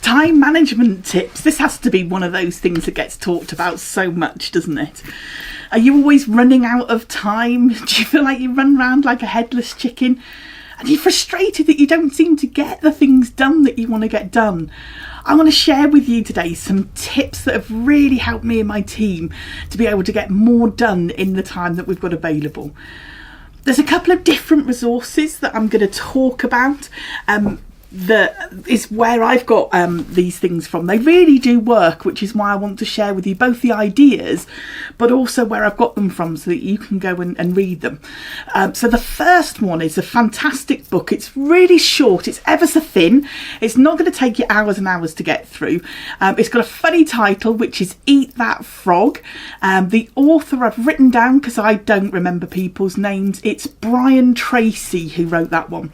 Time management tips. This has to be one of those things that gets talked about so much, doesn't it? Are you always running out of time? Do you feel like you run around like a headless chicken? And you're frustrated that you don't seem to get the things done that you want to get done? I want to share with you today some tips that have really helped me and my team to be able to get more done in the time that we've got available. There's a couple of different resources that I'm going to talk about. That is where I've got these things from. They really do work, which is why I want to share with you both the ideas but also where I've got them from so that you can go and read them. So the first one is a fantastic book. It's really short, it's ever so thin, it's not going to take you hours and hours to get through. It's got a funny title, which is Eat That Frog. The author I've written down because I don't remember people's names. It's Tracy who wrote that one.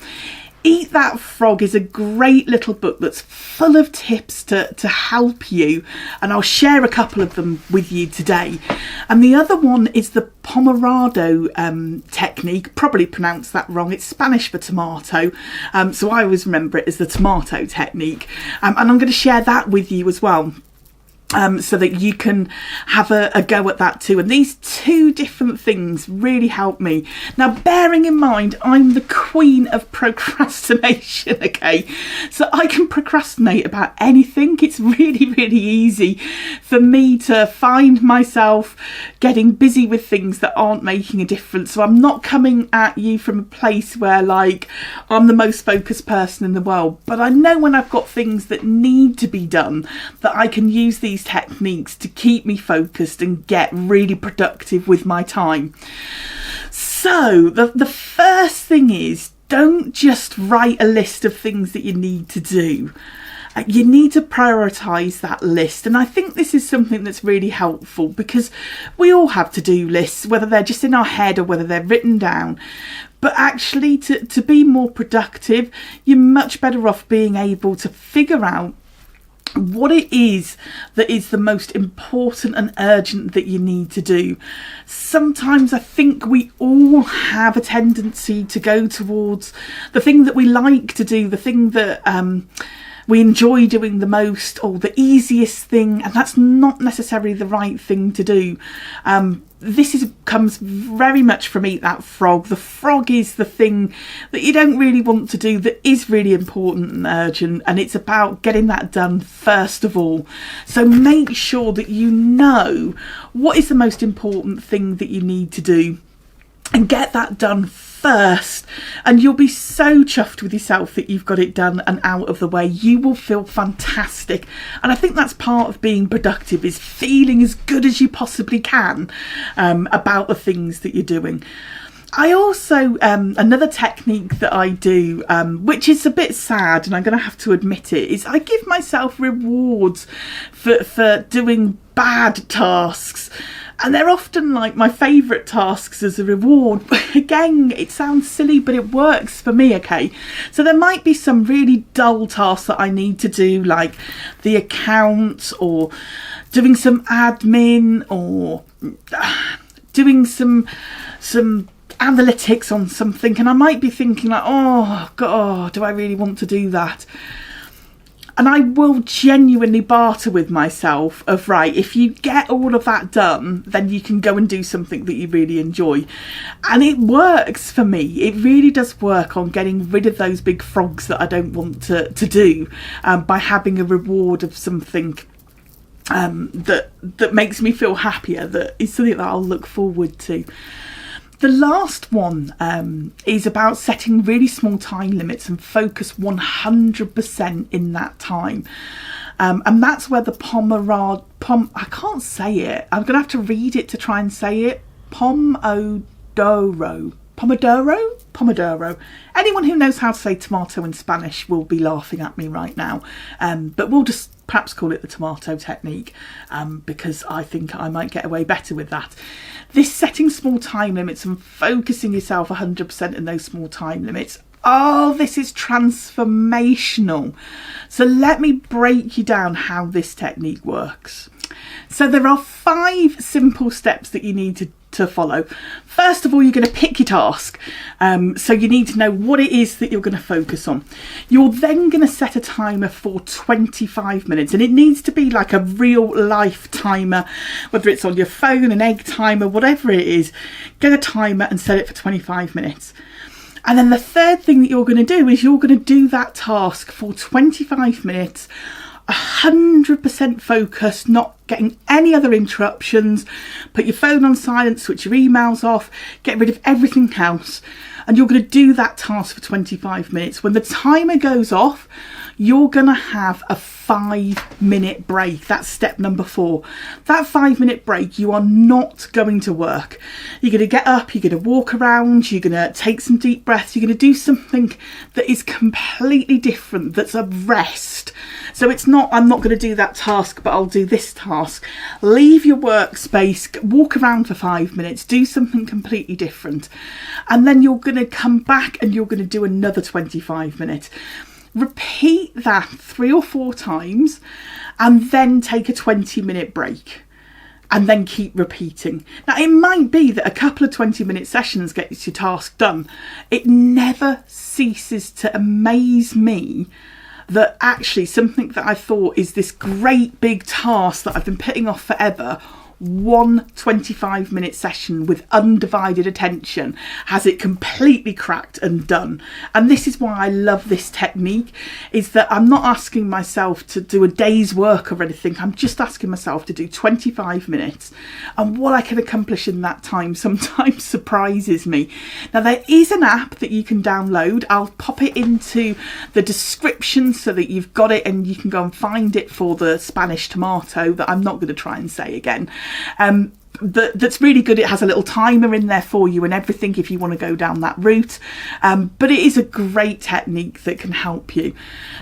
Eat That Frog is a great little book that's full of tips to help you, and I'll share a couple of them with you today. And the other one is the Pomodoro technique. Probably pronounced that wrong. It's Spanish for tomato, so I always remember it as the tomato technique. And I'm going to share that with you as well. So that you can have a go at that too. And these two different things really help me. Now, bearing in mind, I'm the queen of procrastination, okay? So I can procrastinate about anything. It's really, really easy for me to find myself getting busy with things that aren't making a difference. So I'm not coming at you from a place where, like, I'm the most focused person in the world. But I know when I've got things that need to be done that I can use these techniques to keep me focused and get really productive with my time. So the first thing is, don't just write a list of things that you need to do. You need to prioritise that list. And I think this is something that's really helpful because we all have to-do lists, whether they're just in our head or whether they're written down. But actually, to be more productive, you're much better off being able to figure out what it is that is the most important and urgent that you need to do. Sometimes I think we all have a tendency to go towards the thing that we like to do, the thing that we enjoy doing the most, or the easiest thing, and that's not necessarily the right thing to do. This comes very much from Eat That Frog. The frog is the thing that you don't really want to do that is really important and urgent, and it's about getting that done first of all. So make sure that you know what is the most important thing that you need to do and get that done first, and you'll be so chuffed with yourself that you've got it done and out of the way. You will feel fantastic, and I think that's part of being productive, is feeling as good as you possibly can about the things that you're doing. I also, another technique that I do, which is a bit sad, and I'm going to have to admit it, is I give myself rewards for doing bad tasks. And they're often like my favourite tasks as a reward. But again, it sounds silly, but it works for me, okay? So there might be some really dull tasks that I need to do, like the accounts, or doing some admin, or doing some analytics on something. And I might be thinking like, oh God, do I really want to do that? And I will genuinely barter with myself of, right, if you get all of that done, then you can go and do something that you really enjoy. And it works for me. It really does work on getting rid of those big frogs that I don't want to do, by having a reward of something that makes me feel happier, that is something that I'll look forward to. The last one is about setting really small time limits and focus 100% in that time. And that's where the I can't say it. I'm going to have to read it to try and say it. Pomodoro. Anyone who knows how to say tomato in Spanish will be laughing at me right now. But we'll just perhaps call it the tomato technique, because I think I might get away better with that. This setting small time limits and focusing yourself 100% in those small time limits. Oh, this is transformational. So let me break you down how this technique works. So there are 5 simple steps that you need to follow. First of all, you're going to pick your task. So you need to know what it is that you're going to focus on. You're then going to set a timer for 25 minutes, and it needs to be like a real life timer, whether it's on your phone, an egg timer, whatever it is. Get a timer and set it for 25 minutes. And then the third thing that you're going to do is you're going to do that task for 25 minutes, 100% focused, not getting any other interruptions. Put your phone on silent, switch your emails off, get rid of everything else. And you're going to do that task for 25 minutes. When the timer goes off, you're going to have a 5-minute break. That's step number 4. That 5-minute break, you are not going to work. You're going to get up, you're going to walk around, you're going to take some deep breaths, you're going to do something that is completely different, that's a rest. So it's not, I'm not going to do that task, but I'll do this task. Leave your workspace, walk around for 5 minutes, do something completely different. And then you're going to come back and you're going to do another 25 minutes. Repeat that 3 or 4 times and then take a 20-minute break and then keep repeating. Now, it might be that a couple of 20-minute sessions gets your task done. It never ceases to amaze me that actually something that I thought is this great big task that I've been putting off forever, one 25-minute session with undivided attention has it completely cracked and done. And this is why I love this technique, is that I'm not asking myself to do a day's work or anything. I'm just asking myself to do 25 minutes, and what I can accomplish in that time sometimes surprises me. Now, there is an app that you can download. I'll pop it into the description so that you've got it and you can go and find it for the Spanish tomato that I'm not going to try and say again. That's really good. It has a little timer in there for you and everything if you want to go down that route. But it is a great technique that can help you.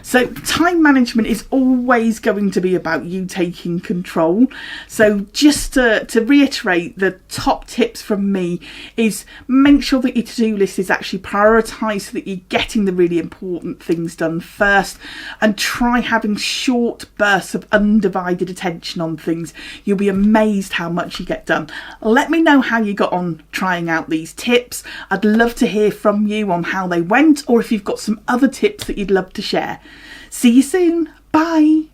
So time management is always going to be about you taking control. So just to reiterate, the top tips from me is make sure that your to-do list is actually prioritised so that you're getting the really important things done first, and try having short bursts of undivided attention on things. You'll be amazed how much you get done. Let me know how you got on trying out these tips. I'd love to hear from you on how they went, or if you've got some other tips that you'd love to share. See you soon. Bye.